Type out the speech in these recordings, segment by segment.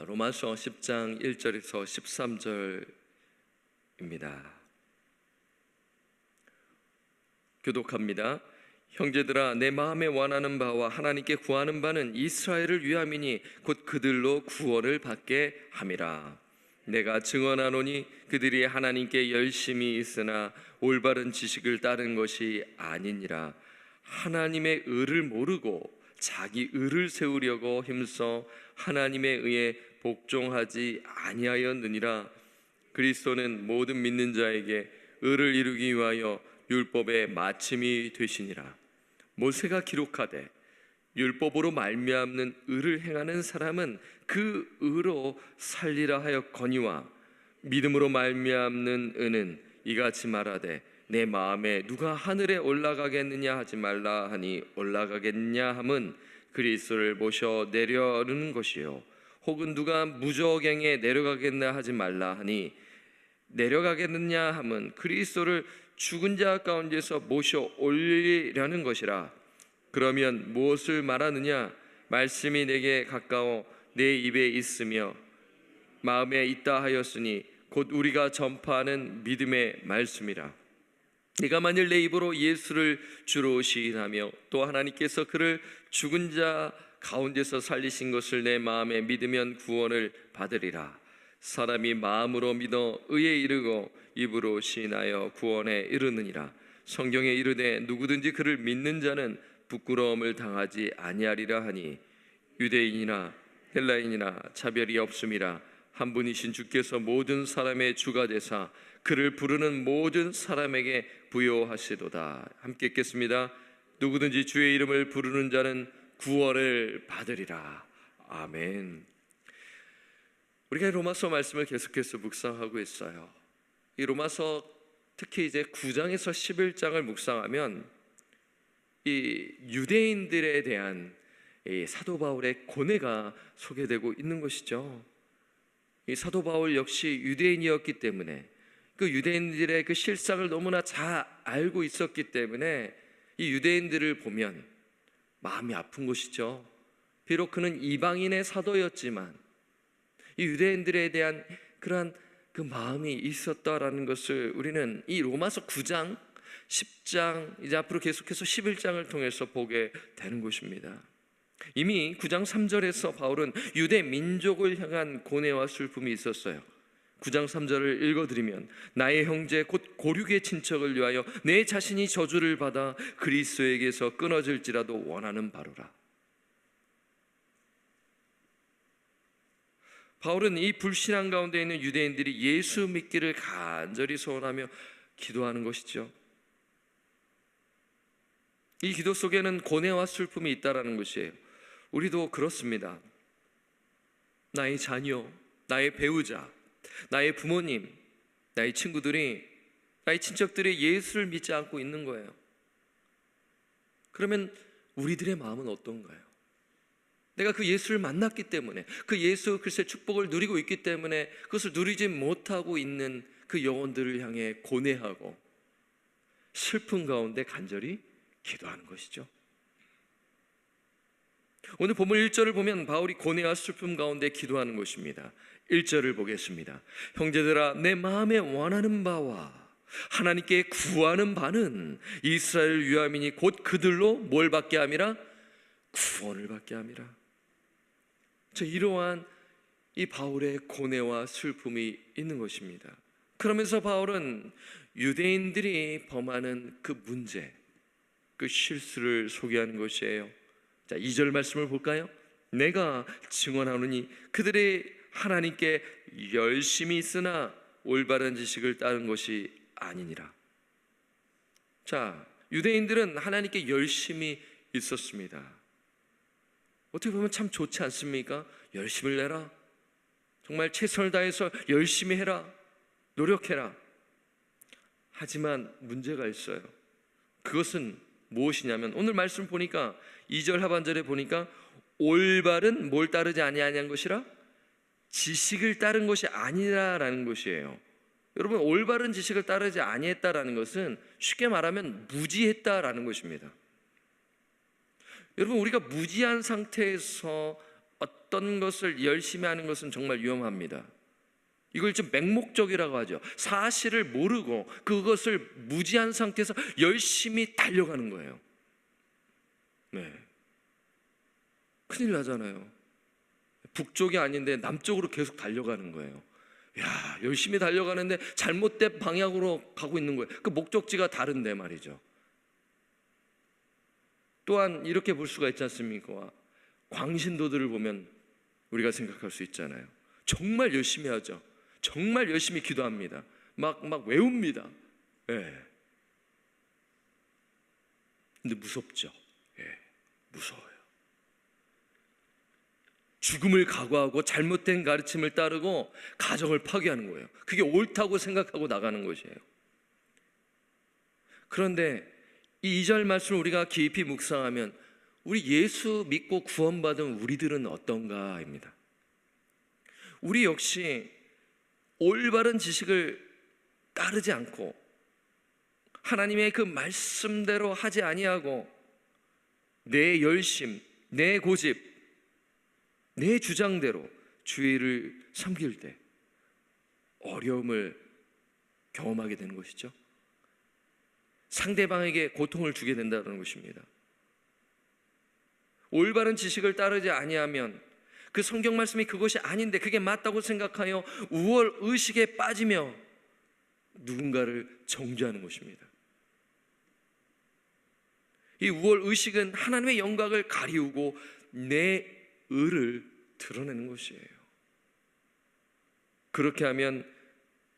로마서 10장 1절에서 13절입니다. 교독합니다. 형제들아, 내 마음에 원하는 바와 하나님께 구하는 바는 이스라엘을 위함이니 곧 그들로 구원을 받게 함이라. 내가 증언하노니 그들이 하나님께 열심히 있으나 올바른 지식을 따른 것이 아니니라. 하나님의 의를 모르고 자기 의를 세우려고 힘써 하나님의 의에 복종하지 아니하였느니라. 그리스도는 모든 믿는 자에게 의를 이루기 위하여 율법의 마침이 되시니라. 모세가 기록하되 율법으로 말미암는 의를 행하는 사람은 그 의로 살리라 하였거니와 믿음으로 말미암는 의는 이같이 말하되 내 마음에 누가 하늘에 올라가겠느냐 하지 말라 하니 올라가겠냐 함은 그리스도를 모셔 내려는 것이요 혹은 누가 무저갱에 내려가겠냐 하지 말라 하니 내려가겠느냐 함은 그리스도를 죽은 자 가운데서 모셔 올리려는 것이라. 그러면 무엇을 말하느냐? 말씀이 내게 가까워 내 입에 있으며 마음에 있다 하였으니 곧 우리가 전파하는 믿음의 말씀이라. 네가 만일 내 입으로 예수를 주로 시인하며 또 하나님께서 그를 죽은 자 가운데서 살리신 것을 내 마음에 믿으면 구원을 받으리라. 사람이 마음으로 믿어 의에 이르고 입으로 시인하여 구원에 이르느니라. 성경에 이르되 누구든지 그를 믿는 자는 부끄러움을 당하지 아니하리라 하니 유대인이나 헬라인이나 차별이 없음이라. 한 분이신 주께서 모든 사람의 주가 되사 그를 부르는 모든 사람에게 부요하시도다. 함께 읽겠습니다. 누구든지 주의 이름을 부르는 자는 구원을 받으리라. 아멘. 우리가 로마서 말씀을 계속해서 묵상하고 있어요. 이 로마서 특히 이제 9장에서 11장을 묵상하면 이 유대인들에 대한 이 사도 바울의 고뇌가 소개되고 있는 것이죠. 이 사도 바울 역시 유대인이었기 때문에 그 유대인들의 그 실상을 너무나 잘 알고 있었기 때문에 이 유대인들을 보면 마음이 아픈 것이죠. 비록 그는 이방인의 사도였지만 이 유대인들에 대한 그러한 그 마음이 있었다라는 것을 우리는 이 로마서 9장, 10장, 이제 앞으로 계속해서 11장을 통해서 보게 되는 것입니다. 이미 9장 3절에서 바울은 유대 민족을 향한 고뇌와 슬픔이 있었어요. 9장 3절을 읽어드리면 나의 형제 곧 고륙의 친척을 위하여 내 자신이 저주를 받아 그리스도에게서 끊어질지라도 원하는 바로라. 바울은 이 불신앙 가운데 있는 유대인들이 예수 믿기를 간절히 소원하며 기도하는 것이죠. 이 기도 속에는 고뇌와 슬픔이 있다라는 것이에요. 우리도 그렇습니다. 나의 자녀, 나의 배우자, 나의 부모님, 나의 친구들이, 나의 친척들이 예수를 믿지 않고 있는 거예요. 그러면 우리들의 마음은 어떤가요? 내가 그 예수를 만났기 때문에, 그 예수 그리스도의 축복을 누리고 있기 때문에 그것을 누리지 못하고 있는 그 영혼들을 향해 고뇌하고 슬픔 가운데 간절히 기도하는 것이죠. 오늘 본문 1절을 보면 바울이 고뇌와 슬픔 가운데 기도하는 것입니다. 1절을 보겠습니다. 형제들아, 내 마음에 원하는 바와 하나님께 구하는 바는 이스라엘 위함이니 곧 그들로 뭘 받게 함이라? 구원을 받게 함이라. 이러한 이 바울의 고뇌와 슬픔이 있는 것입니다. 그러면서 바울은 유대인들이 범하는 그 문제, 그 실수를 소개하는 것이에요. 2절 말씀을 볼까요? 내가 증언하노니 그들이 하나님께 열심히 있으나 올바른 지식을 따른 것이 아니니라. 유대인들은 하나님께 열심히 있었습니다. 어떻게 보면 참 좋지 않습니까? 열심을 내라, 정말 최선을 다해서 열심히 해라, 노력해라. 하지만 문제가 있어요. 그것은 무엇이냐면 오늘 말씀 보니까 2절 하반절에 보니까 올바른 뭘 따르지 아니하냐는 것이라? 지식을 따른 것이 아니라라는 것이에요. 여러분, 올바른 지식을 따르지 아니했다라는 것은 쉽게 말하면 무지했다라는 것입니다. 여러분, 우리가 무지한 상태에서 어떤 것을 열심히 하는 것은 정말 위험합니다. 이걸 좀 맹목적이라고 하죠. 사실을 모르고 그것을 무지한 상태에서 열심히 달려가는 거예요. 네. 큰일 나잖아요. 북쪽이 아닌데 남쪽으로 계속 달려가는 거예요. 야, 열심히 달려가는데 잘못된 방향으로 가고 있는 거예요. 그 목적지가 다른데 말이죠. 또한 이렇게 볼 수가 있지 않습니까? 광신도들을 보면 우리가 생각할 수 있잖아요. 정말 열심히 하죠. 정말 열심히 기도합니다. 막 외웁니다. 예. 근데 무섭죠. 예. 무서워요. 죽음을 각오하고 잘못된 가르침을 따르고 가정을 파괴하는 거예요. 그게 옳다고 생각하고 나가는 것이에요. 그런데 이 2절 말씀을 우리가 깊이 묵상하면 우리 예수 믿고 구원받은 우리들은 어떤가입니다. 우리 역시 올바른 지식을 따르지 않고 하나님의 그 말씀대로 하지 아니하고 내 열심, 내 고집, 내 주장대로 주의를 섬길 때 어려움을 경험하게 되는 것이죠. 상대방에게 고통을 주게 된다는 것입니다. 올바른 지식을 따르지 아니하면 그 성경 말씀이 그것이 아닌데 그게 맞다고 생각하여 우월 의식에 빠지며 누군가를 정죄하는 것입니다. 이 우월 의식은 하나님의 영광을 가리우고 내 의를 드러내는 것이에요. 그렇게 하면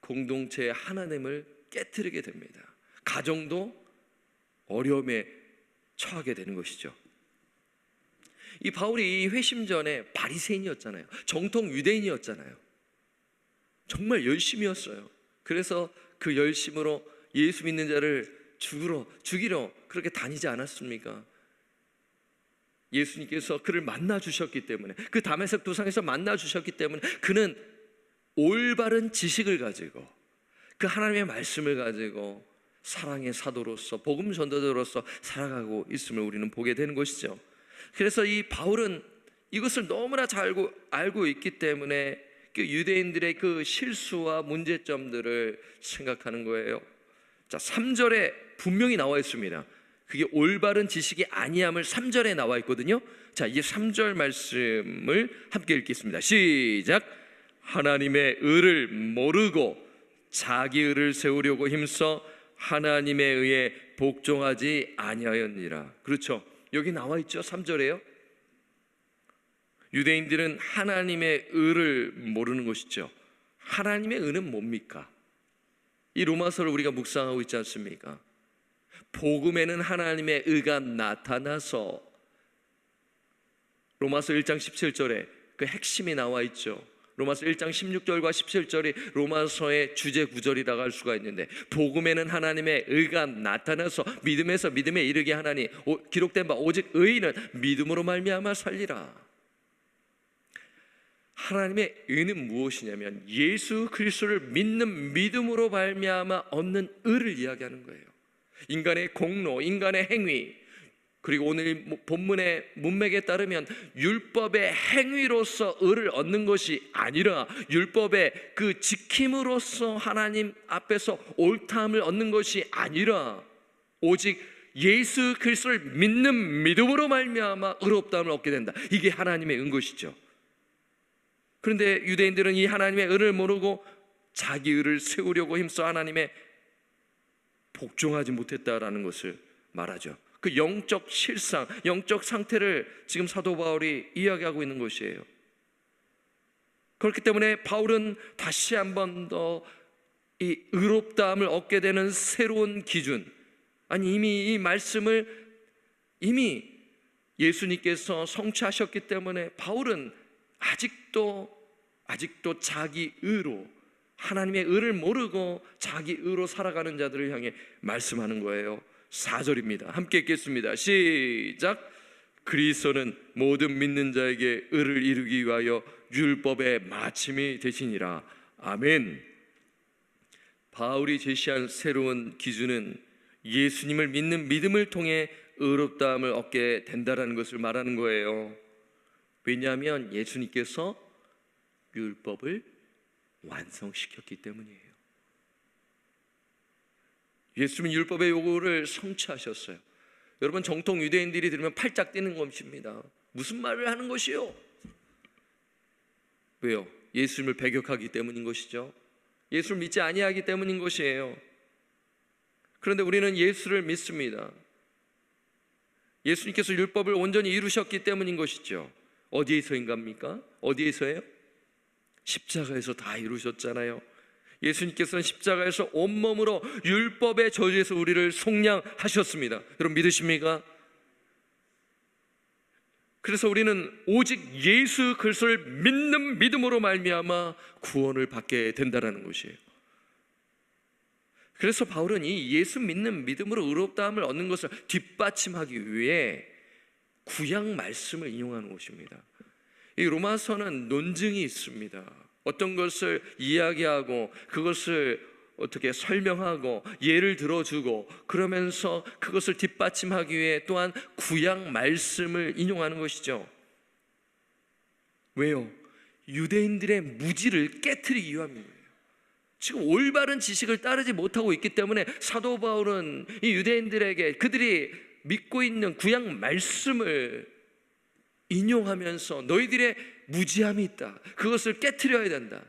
공동체의 하나됨을 깨트리게 됩니다. 가정도 어려움에 처하게 되는 것이죠. 이 바울이 회심 전에 바리새인이었잖아요. 정통 유대인이었잖아요. 정말 열심이었어요. 그래서 그 열심으로 예수 믿는 자를 죽이러 그렇게 다니지 않았습니까? 예수님께서 그를 만나 주셨기 때문에, 그 다메섹 도상에서 만나 주셨기 때문에 그는 올바른 지식을 가지고 그 하나님의 말씀을 가지고 사랑의 사도로서 복음 전도자로서 살아가고 있음을 우리는 보게 되는 것이죠. 그래서 이 바울은 이것을 너무나 잘 알고 있기 때문에 그 유대인들의 그 실수와 문제점들을 생각하는 거예요. 자, 3절에 분명히 나와 있습니다. 그게 올바른 지식이 아니함을 3절에 나와 있거든요. 자, 이 3절 말씀을 함께 읽겠습니다. 시작. 하나님의 의를 모르고 자기 의를 세우려고 힘써 하나님에 의해 복종하지 아니하였니라. 그렇죠. 여기 나와 있죠. 3절에요. 유대인들은 하나님의 의를 모르는 것이죠. 하나님의 의는 뭡니까? 이 로마서를 우리가 묵상하고 있지 않습니까? 복음에는 하나님의 의가 나타나서, 로마서 1장 17절에 그 핵심이 나와 있죠. 로마서 1장 16절과 17절이 로마서의 주제 구절이라고 할 수가 있는데, 복음에는 하나님의 의가 나타나서 믿음에서 믿음에 이르게 하나니 기록된 바 오직 의인은 믿음으로 말미암아 살리라. 하나님의 의는 무엇이냐면 예수 그리스도를 믿는 믿음으로 말미암아 얻는 의를 이야기하는 거예요. 인간의 공로, 인간의 행위, 그리고 오늘 본문의 문맥에 따르면 율법의 행위로서 의를 얻는 것이 아니라 율법의 그 지킴으로써 하나님 앞에서 옳다함을 얻는 것이 아니라 오직 예수 그리스도를 믿는 믿음으로 말미암아 의롭다함을 얻게 된다. 이게 하나님의 은 것이죠. 그런데 유대인들은 이 하나님의 의를 모르고 자기 의를 세우려고 힘써 하나님의 복종하지 못했다라는 것을 말하죠. 그 영적 실상, 영적 상태를 지금 사도 바울이 이야기하고 있는 것이에요. 그렇기 때문에 바울은 다시 한 번 더 이 의롭다함을 얻게 되는 새로운 기준, 아니 이미 이 말씀을 이미 예수님께서 성취하셨기 때문에 바울은 아직도 자기 의로, 하나님의 의를 모르고 자기 의로 살아가는 자들을 향해 말씀하는 거예요. 4절입니다. 함께 읽겠습니다. 시작. 그리스도는 모든 믿는 자에게 의를 이루기 위하여 율법의 마침이 되시니라. 아멘. 바울이 제시한 새로운 기준은 예수님을 믿는 믿음을 통해 의롭다함을 얻게 된다라는 것을 말하는 거예요. 왜냐하면 예수님께서 율법을 완성시켰기 때문이에요. 예수님은 율법의 요구를 성취하셨어요. 여러분, 정통 유대인들이 들으면 팔짝 뛰는 것입니다. 무슨 말을 하는 것이요? 왜요? 예수님을 배격하기 때문인 것이죠. 예수를 믿지 아니하기 때문인 것이에요. 그런데 우리는 예수를 믿습니다. 예수님께서 율법을 온전히 이루셨기 때문인 것이죠. 어디에서인갑니까? 어디에서예요? 십자가에서 다 이루셨잖아요. 예수님께서는 십자가에서 온몸으로 율법의 저주에서 우리를 속량하셨습니다. 여러분 믿으십니까? 그래서 우리는 오직 예수 그리스도를 믿는 믿음으로 말미암아 구원을 받게 된다는 것이에요. 그래서 바울은 이 예수 믿는 믿음으로 의롭다함을 얻는 것을 뒷받침하기 위해 구약 말씀을 인용하는 것입니다. 이 로마서는 논증이 있습니다. 어떤 것을 이야기하고 그것을 어떻게 설명하고 예를 들어주고 그러면서 그것을 뒷받침하기 위해 또한 구약 말씀을 인용하는 것이죠. 왜요? 유대인들의 무지를 깨트리기 위함입니다. 지금 올바른 지식을 따르지 못하고 있기 때문에 사도 바울은 이 유대인들에게 그들이 믿고 있는 구약 말씀을 인용하면서 너희들의 무지함이 있다, 그것을 깨트려야 된다,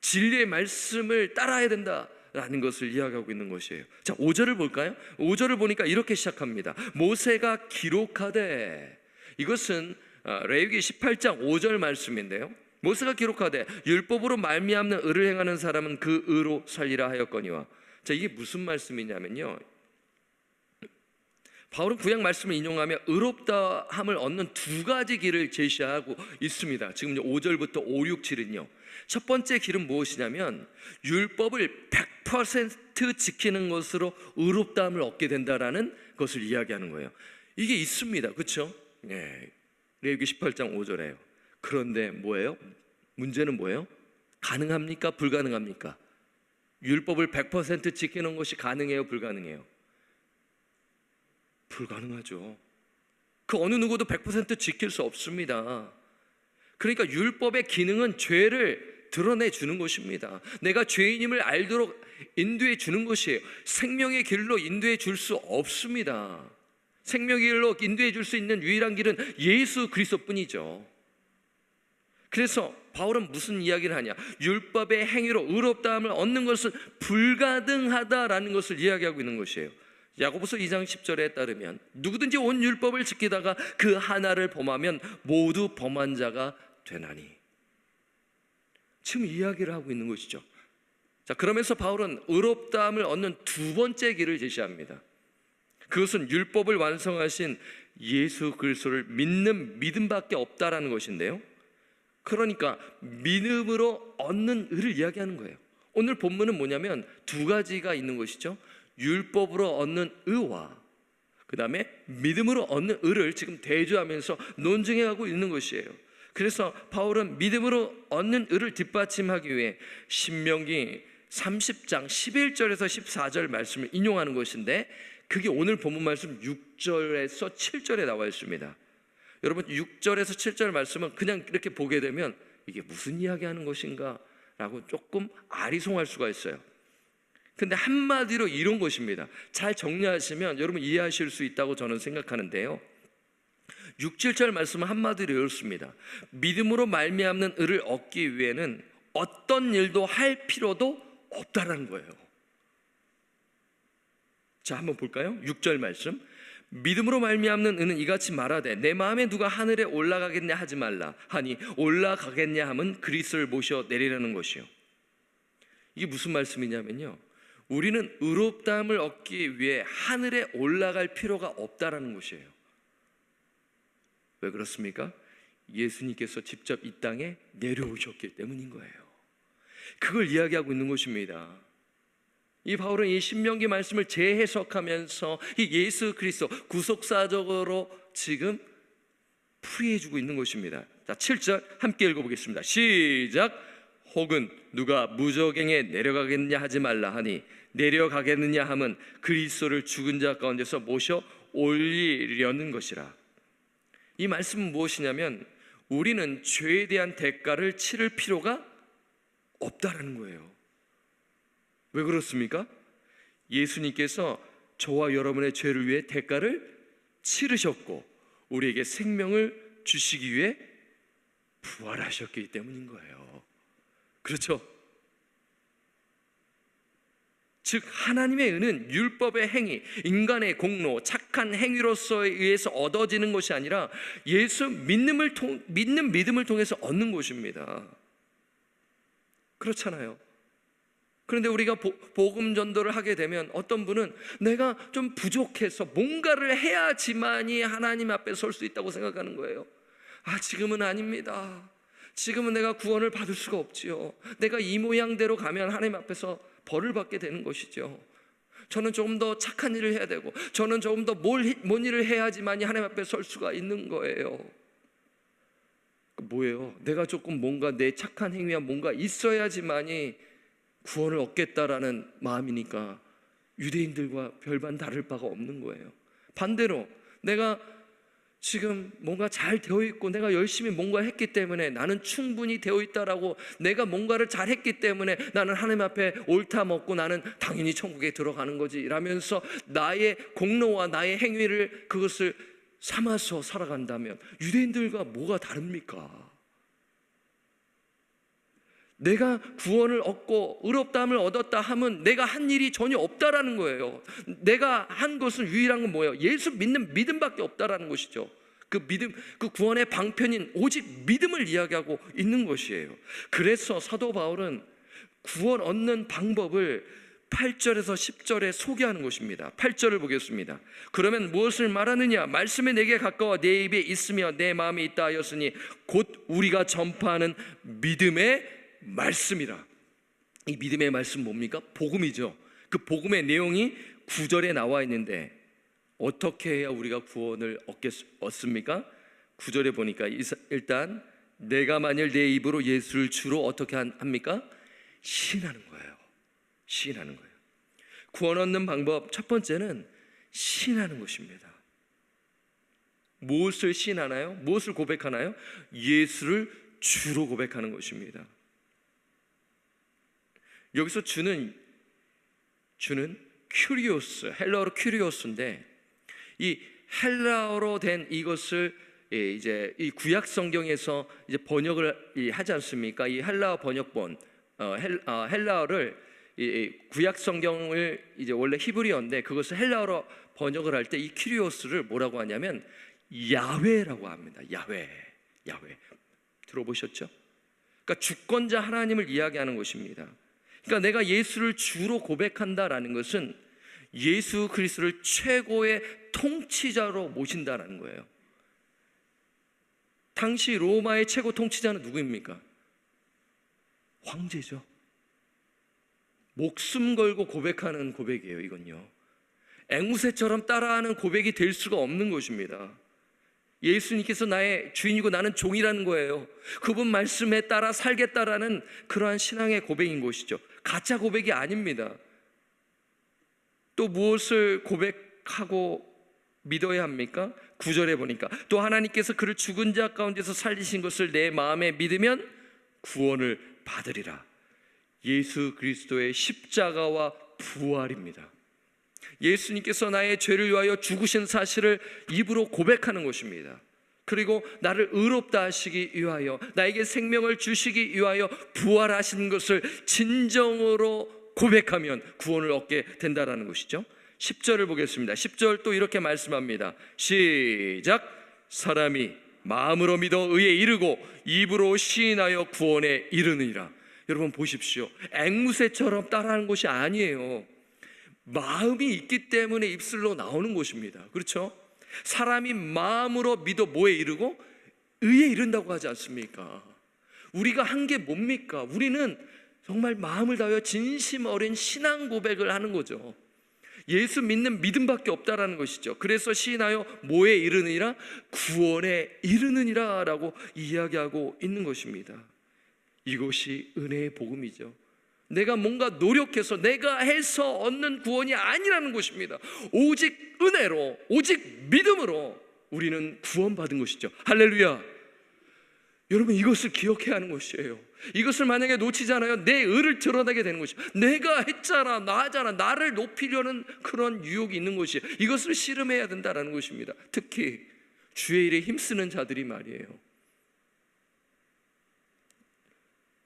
진리의 말씀을 따라야 된다라는 것을 이야기하고 있는 것이에요. 자, 5절을 볼까요? 5절을 보니까 이렇게 시작합니다. 모세가 기록하되, 이것은 레위기 18장 5절 말씀인데요. 모세가 기록하되 율법으로 말미암는 의를 행하는 사람은 그 의로 살리라 하였거니와. 자, 이게 무슨 말씀이냐면요, 바울은 구약 말씀을 인용하며 의롭다함을 얻는 두 가지 길을 제시하고 있습니다. 지금 5절부터 5, 6, 7은요 첫 번째 길은 무엇이냐면 율법을 100% 지키는 것으로 의롭다함을 얻게 된다라는 것을 이야기하는 거예요. 이게 있습니다. 그렇죠? 네. 레위기 18장 5절에요. 그런데 뭐예요? 문제는 뭐예요? 가능합니까? 불가능합니까? 율법을 100% 지키는 것이 가능해요? 불가능해요? 불가능하죠. 그 어느 누구도 100% 지킬 수 없습니다. 그러니까 율법의 기능은 죄를 드러내 주는 것입니다. 내가 죄인임을 알도록 인도해 주는 것이에요. 생명의 길로 인도해 줄 수 없습니다. 생명의 길로 인도해 줄 수 있는 유일한 길은 예수 그리스도뿐이죠. 그래서 바울은 무슨 이야기를 하냐? 율법의 행위로 의롭다함을 얻는 것은 불가능하다라는 것을 이야기하고 있는 것이에요. 야고보서 2장 10절에 따르면 누구든지 온 율법을 지키다가 그 하나를 범하면 모두 범한 자가 되나니. 지금 이야기를 하고 있는 것이죠. 자, 그러면서 바울은 의롭다함을 얻는 두 번째 길을 제시합니다. 그것은 율법을 완성하신 예수 그리스도를 믿는 믿음밖에 없다라는 것인데요, 그러니까 믿음으로 얻는 의를 이야기하는 거예요. 오늘 본문은 뭐냐면 두 가지가 있는 것이죠. 율법으로 얻는 의와 그 다음에 믿음으로 얻는 의를 지금 대조하면서 논증해가고 있는 것이에요. 그래서 바울은 믿음으로 얻는 의를 뒷받침하기 위해 신명기 30장 11절에서 14절 말씀을 인용하는 것인데, 그게 오늘 본문 말씀 6절에서 7절에 나와 있습니다. 여러분, 6절에서 7절 말씀은 그냥 이렇게 보게 되면 이게 무슨 이야기하는 것인가 라고 조금 아리송할 수가 있어요. 근데 한마디로 이런 것입니다. 잘 정리하시면 여러분 이해하실 수 있다고 저는 생각하는데요, 6, 7절 말씀은 한마디로 이렇습니다. 믿음으로 말미암는 의를 얻기 위해는 어떤 일도 할 필요도 없다라는 거예요. 자, 한번 볼까요? 6절 말씀. 믿음으로 말미암는 의는 이같이 말하되 내 마음에 누가 하늘에 올라가겠냐 하지 말라 하니 올라가겠냐 함은 그리스도를 모셔 내리라는 것이요. 이게 무슨 말씀이냐면요, 우리는 의롭다함을 얻기 위해 하늘에 올라갈 필요가 없다라는 것이에요. 왜 그렇습니까? 예수님께서 직접 이 땅에 내려오셨기 때문인 거예요. 그걸 이야기하고 있는 것입니다. 이 바울은 이 신명기 말씀을 재해석하면서 이 예수 그리스도 구속사적으로 지금 풀이해주고 있는 것입니다. 자, 7절 함께 읽어보겠습니다. 시작. 혹은 누가 무저갱에 내려가겠냐 하지 말라 하니 내려가겠느냐 함은 그리스도를 죽은 자 가운데서 모셔 올리려는 것이라. 이 말씀은 무엇이냐면 우리는 죄에 대한 대가를 치를 필요가 없다라는 거예요. 왜 그렇습니까? 예수님께서 저와 여러분의 죄를 위해 대가를 치르셨고 우리에게 생명을 주시기 위해 부활하셨기 때문인 거예요. 그렇죠? 즉 하나님의 은은 율법의 행위, 인간의 공로, 착한 행위로서 의해서 얻어지는 것이 아니라 예수 믿는 믿음을 통해서 얻는 것입니다. 그렇잖아요. 그런데 우리가 복음 전도를 하게 되면 어떤 분은 내가 좀 부족해서 뭔가를 해야지만이 하나님 앞에 설 수 있다고 생각하는 거예요. 지금은 아닙니다. 지금은 내가 구원을 받을 수가 없지요. 내가 이 모양대로 가면 하나님 앞에서 벌을 받게 되는 것이죠. 저는 조금 더 착한 일을 해야 되고, 저는 조금 더 뭔 일을 해야지만이 하나님 앞에 설 수가 있는 거예요. 뭐예요? 내가 조금 뭔가 내 착한 행위와 뭔가 있어야지만이 구원을 얻겠다라는 마음이니까 유대인들과 별반 다를 바가 없는 거예요. 반대로 내가 지금 뭔가 잘 되어 있고 내가 열심히 뭔가 했기 때문에 나는 충분히 되어 있다라고, 내가 뭔가를 잘 했기 때문에 나는 하나님 앞에 옳다 먹고 나는 당연히 천국에 들어가는 거지 라면서 나의 공로와 나의 행위를 그것을 삼아서 살아간다면 유대인들과 뭐가 다릅니까? 내가 구원을 얻고 의롭다함을 얻었다 하면 내가 한 일이 전혀 없다라는 거예요. 내가 한 것은 유일한 건 뭐예요? 예수 믿는 믿음밖에 없다라는 것이죠. 그 믿음, 그 구원의 방편인 오직 믿음을 이야기하고 있는 것이에요. 그래서 사도 바울은 구원 얻는 방법을 8절에서 10절에 소개하는 것입니다. 8절을 보겠습니다. 그러면 무엇을 말하느냐? 말씀이 내게 가까워 내 입에 있으며 내 마음에 있다 하였으니 곧 우리가 전파하는 믿음의 말씀이라. 이 믿음의 말씀 뭡니까? 복음이죠. 그 복음의 내용이 9절에 나와 있는데 어떻게 해야 우리가 구원을 얻습니까? 9절에 보니까 일단 내가 만일 내 입으로 예수를 주로 어떻게 합니까? 시인하는 거예요. 시인하는 거예요. 구원 얻는 방법 첫 번째는 시인하는 것입니다. 무엇을 시인하나요? 무엇을 고백하나요? 예수를 주로 고백하는 것입니다. 여기서 주는 큐리오스, 헬라어로 큐리오스인데 이 헬라어로 된 이것을 이제 이 구약 성경에서 이제 번역을 하지 않습니까? 이 헬라어 번역본, 헬라어를 이 구약 성경을 이제 원래 히브리어인데 그것을 헬라어로 번역을 할 때 이 큐리오스를 뭐라고 하냐면 야훼라고 합니다. 야훼 들어보셨죠? 그러니까 주권자 하나님을 이야기하는 것입니다. 그러니까 내가 예수를 주로 고백한다라는 것은 예수 그리스도를 최고의 통치자로 모신다라는 거예요. 당시 로마의 최고 통치자는 누구입니까? 황제죠. 목숨 걸고 고백하는 고백이에요. 이건요, 앵무새처럼 따라하는 고백이 될 수가 없는 것입니다. 예수님께서 나의 주인이고 나는 종이라는 거예요. 그분 말씀에 따라 살겠다라는 그러한 신앙의 고백인 것이죠. 가짜 고백이 아닙니다. 또 무엇을 고백하고 믿어야 합니까? 9절에 보니까 또 하나님께서 그를 죽은 자 가운데서 살리신 것을 내 마음에 믿으면 구원을 받으리라. 예수 그리스도의 십자가와 부활입니다. 예수님께서 나의 죄를 위하여 죽으신 사실을 입으로 고백하는 것입니다. 그리고 나를 의롭다 하시기 위하여, 나에게 생명을 주시기 위하여 부활하신 것을 진정으로 고백하면 구원을 얻게 된다는 것이죠. 10절을 보겠습니다. 10절 또 이렇게 말씀합니다. 시작. 사람이 마음으로 믿어 의에 이르고 입으로 시인하여 구원에 이르느니라. 여러분 보십시오. 앵무새처럼 따라하는 것이 아니에요. 마음이 있기 때문에 입술로 나오는 것입니다. 그렇죠? 사람이 마음으로 믿어 뭐에 이르고 의에 이른다고 하지 않습니까? 우리가 한 게 뭡니까? 우리는 정말 마음을 다하여 진심 어린 신앙 고백을 하는 거죠. 예수 믿는 믿음밖에 없다라는 것이죠. 그래서 시인하여 뭐에 이르느니라? 구원에 이르느니라 라고 이야기하고 있는 것입니다. 이것이 은혜의 복음이죠. 내가 뭔가 노력해서 내가 해서 얻는 구원이 아니라는 것입니다. 오직 은혜로, 오직 믿음으로 우리는 구원받은 것이죠. 할렐루야. 여러분, 이것을 기억해야 하는 것이에요. 이것을 만약에 놓치지 않아요, 내 의를 드러내게 되는 것이에요. 내가 했잖아, 나잖아, 나를 높이려는 그런 유혹이 있는 것이에요. 이것을 씨름해야 된다는 것입니다. 특히 주의 일에 힘쓰는 자들이 말이에요.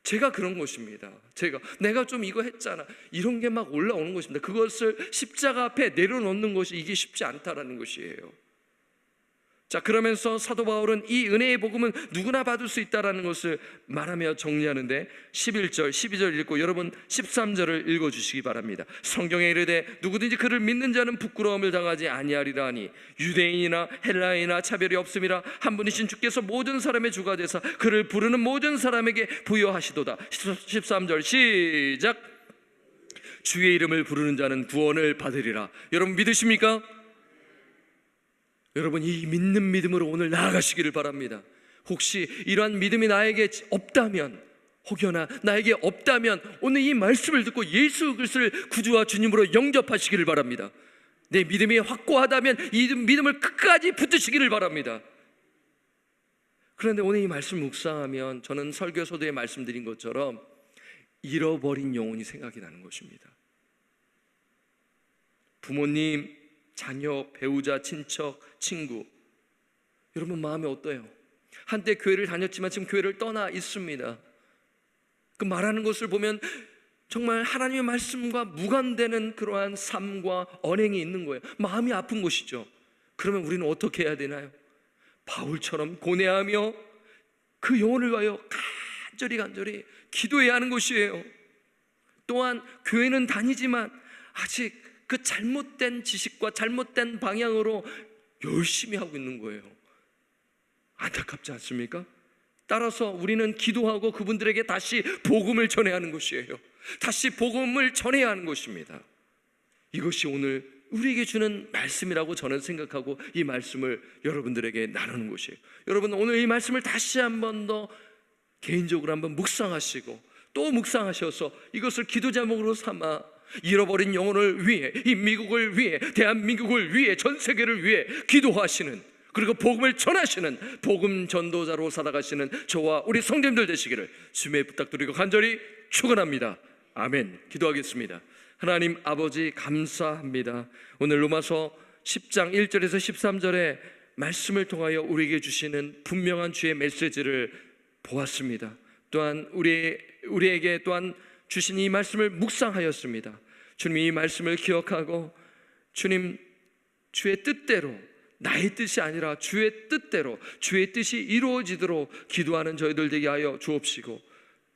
제가 그런 것입니다. 내가 좀 이거 했잖아, 이런 게 막 올라오는 것입니다. 그것을 십자가 앞에 내려놓는 것이 이게 쉽지 않다라는 것이에요. 자, 그러면서 사도 바울은 이 은혜의 복음은 누구나 받을 수 있다라는 것을 말하며 정리하는데 11절, 12절 읽고 여러분 13절을 읽어주시기 바랍니다. 성경에 이르되 누구든지 그를 믿는 자는 부끄러움을 당하지 아니하리라 하니 유대인이나 헬라인이나 차별이 없음이라 한 분이신 주께서 모든 사람의 주가 되사 그를 부르는 모든 사람에게 부여하시도다. 13절 시작. 주의 이름을 부르는 자는 구원을 받으리라. 여러분 믿으십니까? 여러분, 이 믿는 믿음으로 오늘 나아가시기를 바랍니다. 혹시 이러한 믿음이 나에게 없다면, 혹여나 나에게 없다면 오늘 이 말씀을 듣고 예수 그리스도를 구주와 주님으로 영접하시기를 바랍니다. 내 믿음이 확고하다면 이 믿음을 끝까지 붙드시기를 바랍니다. 그런데 오늘 이 말씀을 묵상하면 저는 설교서도에 말씀드린 것처럼 잃어버린 영혼이 생각이 나는 것입니다. 부모님, 자녀, 배우자, 친척, 친구, 여러분 마음이 어때요? 한때 교회를 다녔지만 지금 교회를 떠나 있습니다. 그 말하는 것을 보면 정말 하나님의 말씀과 무관되는 그러한 삶과 언행이 있는 거예요. 마음이 아픈 것이죠. 그러면 우리는 어떻게 해야 되나요? 바울처럼 고뇌하며 그 영혼을 위하여 간절히 기도해야 하는 것이에요. 또한 교회는 다니지만 아직 그 잘못된 지식과 잘못된 방향으로 열심히 하고 있는 거예요. 안타깝지 않습니까? 따라서 우리는 기도하고 그분들에게 다시 복음을 전해야 하는 것이에요. 다시 복음을 전해야 하는 것입니다. 이것이 오늘 우리에게 주는 말씀이라고 저는 생각하고 이 말씀을 여러분들에게 나누는 것이에요. 여러분, 오늘 이 말씀을 다시 한 번 더 개인적으로 한번 묵상하시고 또 묵상하셔서 이것을 기도 제목으로 삼아 잃어버린 영혼을 위해, 이 미국을 위해, 대한민국을 위해, 전 세계를 위해 기도하시는, 그리고 복음을 전하시는 복음 전도자로 살아가시는 저와 우리 성도님들 되시기를 주님의 부탁드리고 간절히 축원합니다. 아멘. 기도하겠습니다. 하나님 아버지, 감사합니다. 오늘 로마서 10장 1절에서 13절의 말씀을 통하여 우리에게 주시는 분명한 주의 메시지를 보았습니다. 또한 우리에게 또한 주신 이 말씀을 묵상하였습니다. 주님, 이 말씀을 기억하고 주님, 주의 뜻대로, 나의 뜻이 아니라 주의 뜻대로, 주의 뜻이 이루어지도록 기도하는 저희들 되게 하여 주옵시고,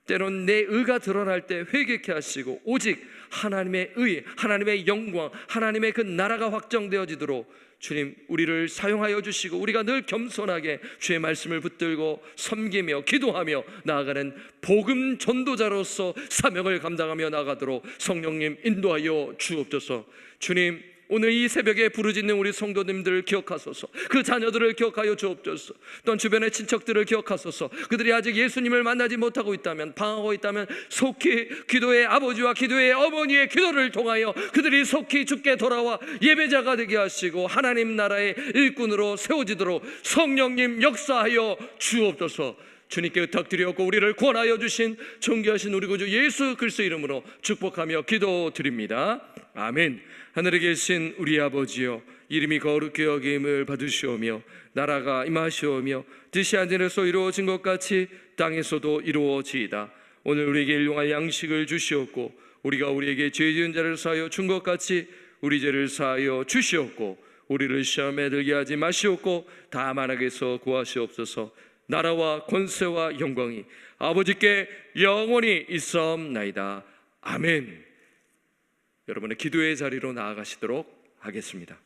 때론 내 의가 드러날 때 회개케 하시고 오직 하나님의 의, 하나님의 영광, 하나님의 그 나라가 확정되어지도록 주님, 우리를 사용하여 주시고 우리가 늘 겸손하게 주의 말씀을 붙들고 섬기며 기도하며 나아가는 복음 전도자로서 사명을 감당하며 나아가도록 성령님 인도하여 주옵소서. 주님, 오늘 이 새벽에 부르짖는 우리 성도님들을 기억하소서. 그 자녀들을 기억하여 주옵소서. 또한 주변의 친척들을 기억하소서. 그들이 아직 예수님을 만나지 못하고 있다면, 방황하고 있다면 속히 기도의 아버지와 기도의 어머니의 기도를 통하여 그들이 속히 주께 돌아와 예배자가 되게 하시고 하나님 나라의 일꾼으로 세워지도록 성령님 역사하여 주옵소서. 주님께 의탁드리었고 우리를 구원하여 주신 존귀하신 우리 구주 예수 그리스도 이름으로 축복하며 기도드립니다. 아멘. 하늘에 계신 우리 아버지여, 이름이 거룩히 여김을 받으시오며 나라가 임하시오며 뜻이 하늘에서 이루어진 것 같이 땅에서도 이루어지이다. 오늘 우리에게 일용할 양식을 주시옵고 우리가 우리에게 죄 지은 자를 사하여 준 것 같이 우리 죄를 사하여 주시옵고 우리를 시험에 들게 하지 마시옵고 다만 악에서 구하시옵소서. 나라와 권세와 영광이 아버지께 영원히 있사옵나이다. 아멘. 여러분의 기도의 자리로 나아가시도록 하겠습니다.